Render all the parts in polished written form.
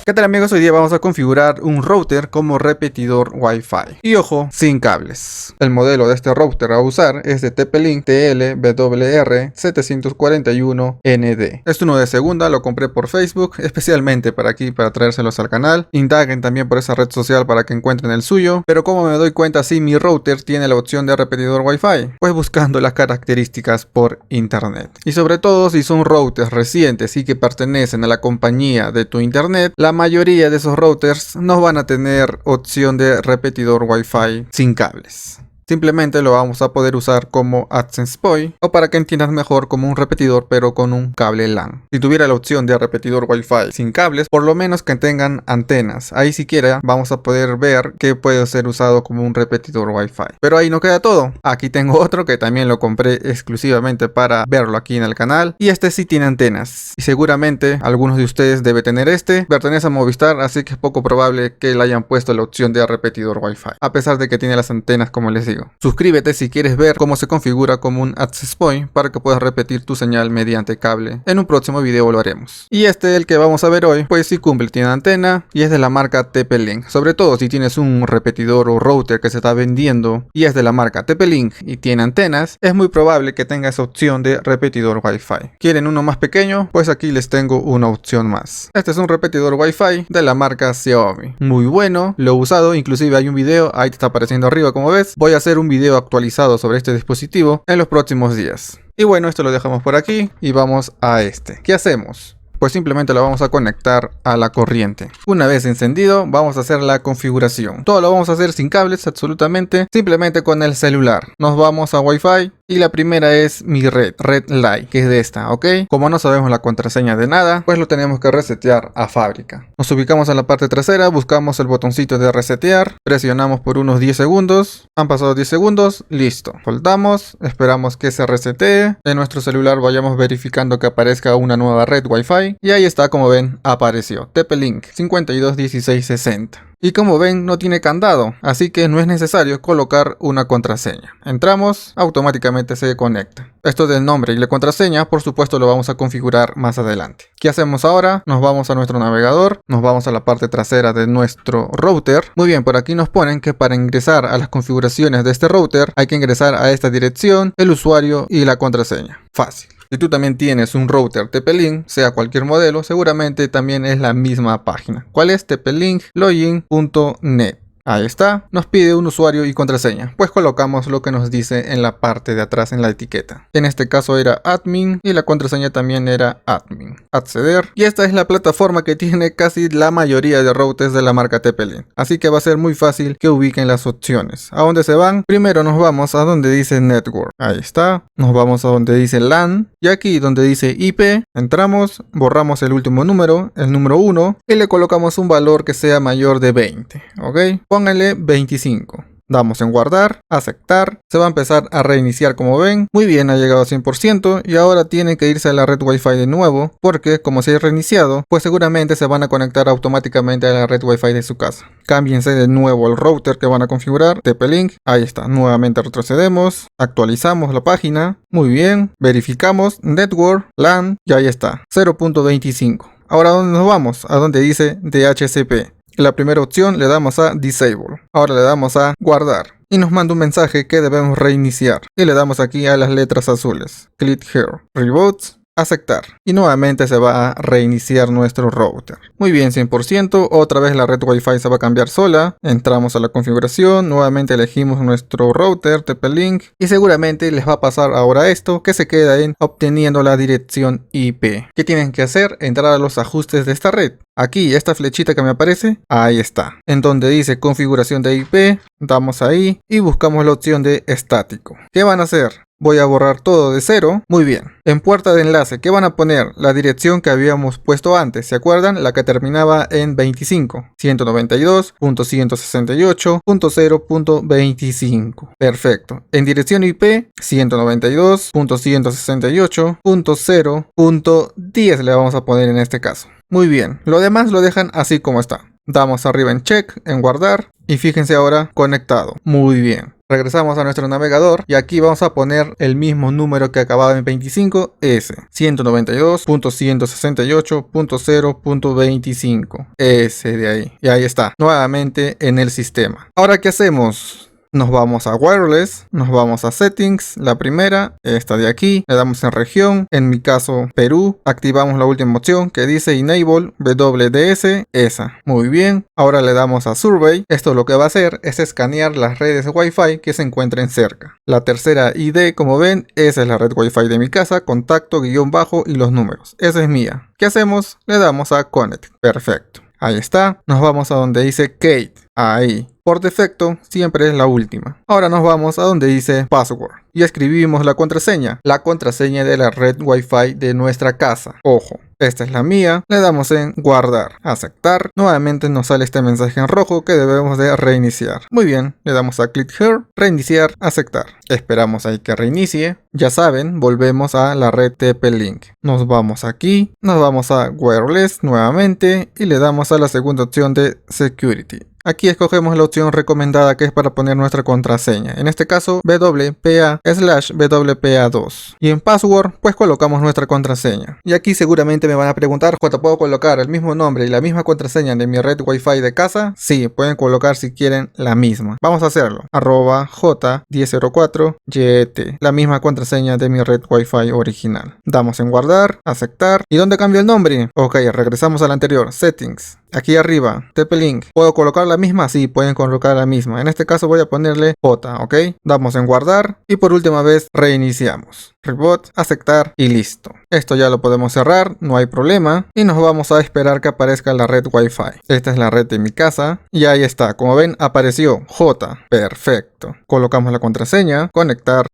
¿Qué tal amigos? Hoy día vamos a configurar un router como repetidor Wi-Fi. Y ojo, sin cables. El modelo de este router a usar es de TP-Link TLWR741ND. Es uno de segunda, lo compré por Facebook, especialmente para aquí, para traérselos al canal. Indaguen también por esa red social para que encuentren el suyo. Pero como me doy cuenta si mi router tiene la opción de repetidor Wi-Fi? Pues buscando las características por internet. Y sobre todo si son routers recientes y que pertenecen a la compañía de tu internet, la mayoría de esos routers no van a tener opción de repetidor Wi-Fi sin cables. Simplemente lo vamos a poder usar como AdSense Point o para que entiendas mejor como un repetidor pero con un cable LAN. Si tuviera la opción de repetidor Wi-Fi sin cables, por lo menos que tengan antenas. Ahí siquiera vamos a poder ver que puede ser usado como un repetidor Wi-Fi. Pero ahí no queda todo. Aquí tengo otro que también lo compré exclusivamente para verlo aquí en el canal. Y este sí tiene antenas. Y seguramente algunos de ustedes deben tener este. Pertenece a Movistar, así que es poco probable que le hayan puesto la opción de repetidor Wi-Fi. A pesar de que tiene las antenas como les digo. Suscríbete si quieres ver cómo se configura como un access point para que puedas repetir tu señal mediante cable. En un próximo video lo haremos. Y este, el que vamos a ver hoy, pues sí cumple, tiene antena y es de la marca TP-Link. Sobre todo si tienes un repetidor o router que se está vendiendo y es de la marca TP-Link y tiene antenas, es muy probable que tenga esa opción de repetidor Wi-Fi. ¿Quieren uno más pequeño? Pues aquí les tengo una opción más. Este es un repetidor Wi-Fi de la marca Xiaomi. Muy bueno, lo he usado, inclusive hay un video, ahí te está apareciendo arriba como ves. Voy a hacer un video actualizado sobre este dispositivo en los próximos días. Y bueno, esto lo dejamos por aquí y vamos a este. ¿Qué hacemos? Pues simplemente lo vamos a conectar a la corriente. Una vez encendido, vamos a hacer la configuración. Todo lo vamos a hacer sin cables, absolutamente, simplemente con el celular. Nos vamos a Wi-Fi y la primera es mi red Light, que es de esta, ¿ok? Como no sabemos la contraseña de nada, pues lo tenemos que resetear a fábrica. Nos ubicamos en la parte trasera, buscamos el botoncito de resetear, presionamos por unos 10 segundos. Han pasado 10 segundos, listo. Soltamos, esperamos que se resetee. En nuestro celular vayamos verificando que aparezca una nueva red Wi-Fi. Y ahí está, como ven, apareció TP-Link 521660. Y como ven, no tiene candado, así que no es necesario colocar una contraseña. Entramos, automáticamente se conecta. Esto del nombre y la contraseña, por supuesto, lo vamos a configurar más adelante. ¿Qué hacemos ahora? Nos vamos a nuestro navegador, nos vamos a la parte trasera de nuestro router. Muy bien, por aquí nos ponen que para ingresar a las configuraciones de este router hay que ingresar a esta dirección, el usuario y la contraseña. Fácil. Si tú también tienes un router TP-Link, sea cualquier modelo, seguramente también es la misma página. ¿Cuál es? tplinkLogin.net. Ahí está, nos pide un usuario y contraseña, pues colocamos lo que nos dice en la parte de atrás en la etiqueta. En este caso era admin y la contraseña también era admin. Acceder, y esta es la plataforma que tiene casi la mayoría de routers de la marca TP-Link, así que va a ser muy fácil que ubiquen las opciones. ¿A dónde se van? Primero nos vamos a donde dice Network, ahí está, nos vamos a donde dice LAN, y aquí donde dice IP, entramos, borramos el último número, el número 1, y le colocamos un valor que sea mayor de 20, ¿ok? Pónganle 25. Damos en guardar, aceptar, se va a empezar a reiniciar como ven. Muy bien, ha llegado a 100% y ahora tiene que irse a la red Wi-Fi de nuevo porque como se ha reiniciado, pues seguramente se van a conectar automáticamente a la red Wi-Fi de su casa. Cámbiense de nuevo el router que van a configurar, TP-Link, ahí está, nuevamente retrocedemos, actualizamos la página, muy bien, verificamos, Network, LAN y ahí está, 0.25. Ahora ¿a dónde nos vamos? A donde dice DHCP. La primera opción le damos a Disable. Ahora le damos a Guardar. Y nos manda un mensaje que debemos reiniciar. Y le damos aquí a las letras azules. Click here. Reboot. Aceptar. Y nuevamente se va a reiniciar nuestro router. Muy bien, 100%. Otra vez la red Wi-Fi se va a cambiar sola. Entramos a la configuración. Nuevamente elegimos nuestro router TP-Link. Y seguramente les va a pasar ahora esto, que se queda en obteniendo la dirección IP. ¿Qué tienen que hacer? Entrar a los ajustes de esta red. Aquí, esta flechita que me aparece, ahí está. En donde dice configuración de IP, damos ahí y buscamos la opción de estático. ¿Qué van a hacer? Voy a borrar todo de cero. Muy bien. En puerta de enlace, ¿qué van a poner? La dirección que habíamos puesto antes, ¿se acuerdan? La que terminaba en 25. 192.168.0.25. Perfecto. En dirección IP, 192.168.0.10 le vamos a poner en este caso. Muy bien. Lo demás lo dejan así como está. Damos arriba en check, en guardar. Y fíjense ahora, conectado. Muy bien. Regresamos a nuestro navegador y aquí vamos a poner el mismo número que acababa en 25, ese 192.168.0.25, ese de ahí, y ahí está, nuevamente en el sistema. Ahora, ¿qué hacemos? Nos vamos a Wireless, nos vamos a Settings, la primera, esta de aquí, le damos en región, en mi caso Perú, activamos la última opción que dice Enable WDS, esa. Muy bien, ahora le damos a Survey, esto lo que va a hacer es escanear las redes Wi-Fi que se encuentren cerca. La tercera ID, como ven, esa es la red Wi-Fi de mi casa, contacto, guión bajo y los números, esa es mía. ¿Qué hacemos? Le damos a Connect, perfecto. Ahí está, nos vamos a donde dice Kate, ahí. Por defecto siempre es la última. Ahora nos vamos a donde dice Password y escribimos la contraseña de la red Wi-Fi de nuestra casa. Ojo, esta es la mía, le damos en guardar, aceptar, nuevamente nos sale este mensaje en rojo que debemos de reiniciar. Muy bien, le damos a click here, reiniciar, aceptar. Esperamos ahí que reinicie. Ya saben, volvemos a la red TP-Link. Nos vamos aquí, nos vamos a Wireless nuevamente y le damos a la segunda opción de Security. Aquí escogemos la opción recomendada que es para poner nuestra contraseña, en este caso WPA/WPA2. Y en password pues colocamos nuestra contraseña. Y aquí seguramente me van a preguntar, J, ¿puedo colocar el mismo nombre y la misma contraseña de mi red Wi-Fi de casa? Sí, pueden colocar si quieren la misma. Vamos a hacerlo. @J1004YT, la misma contraseña de mi red Wi-Fi original. Damos en guardar, aceptar. ¿Y dónde cambio el nombre? Ok, regresamos al anterior, Settings. Aquí arriba, TP-Link. ¿Puedo colocar la misma? Sí, pueden colocar la misma. En este caso voy a ponerle J, ¿ok? Damos en guardar y por última vez reiniciamos. Reboot, aceptar y listo. Esto ya lo podemos cerrar, no hay problema. Y nos vamos a esperar que aparezca la red Wi-Fi. Esta es la red de mi casa. Y ahí está, como ven apareció J. Perfecto. Colocamos la contraseña, conectar.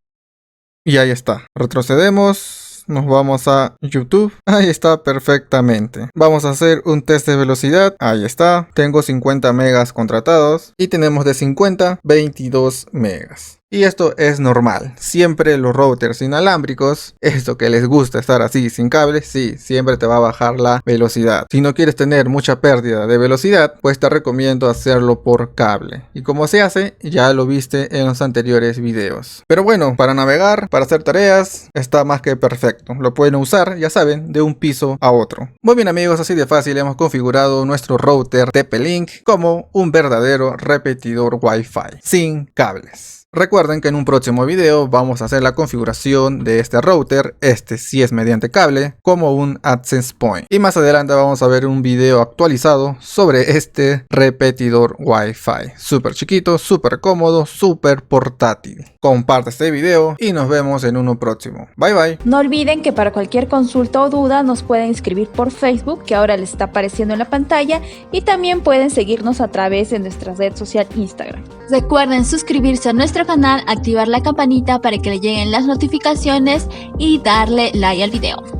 Y ahí está. Retrocedemos. Nos vamos a YouTube. Ahí está perfectamente. Vamos a hacer un test de velocidad. Ahí está. Tengo 50 megas contratados. Y tenemos de 50, 22 megas. Y esto es normal, siempre los routers inalámbricos, esto que les gusta estar así sin cable, sí, siempre te va a bajar la velocidad. Si no quieres tener mucha pérdida de velocidad, pues te recomiendo hacerlo por cable. Y como se hace, ya lo viste en los anteriores videos. Pero bueno, para navegar, para hacer tareas, está más que perfecto. Lo pueden usar, ya saben, de un piso a otro. Muy bien amigos, así de fácil hemos configurado nuestro router TP-Link como un verdadero repetidor Wi-Fi, sin cables. Recuerden que en un próximo video vamos a hacer la configuración de este router, este sí es mediante cable, como un access point. Y más adelante vamos a ver un video actualizado sobre este repetidor Wi-Fi. Súper chiquito, súper cómodo, súper portátil. Comparte este video y nos vemos en uno próximo. Bye bye. No olviden que para cualquier consulta o duda nos pueden escribir por Facebook, que ahora les está apareciendo en la pantalla, y también pueden seguirnos a través de nuestra red social Instagram. Recuerden suscribirse a nuestro canal, activar la campanita para que le lleguen las notificaciones y darle like al video.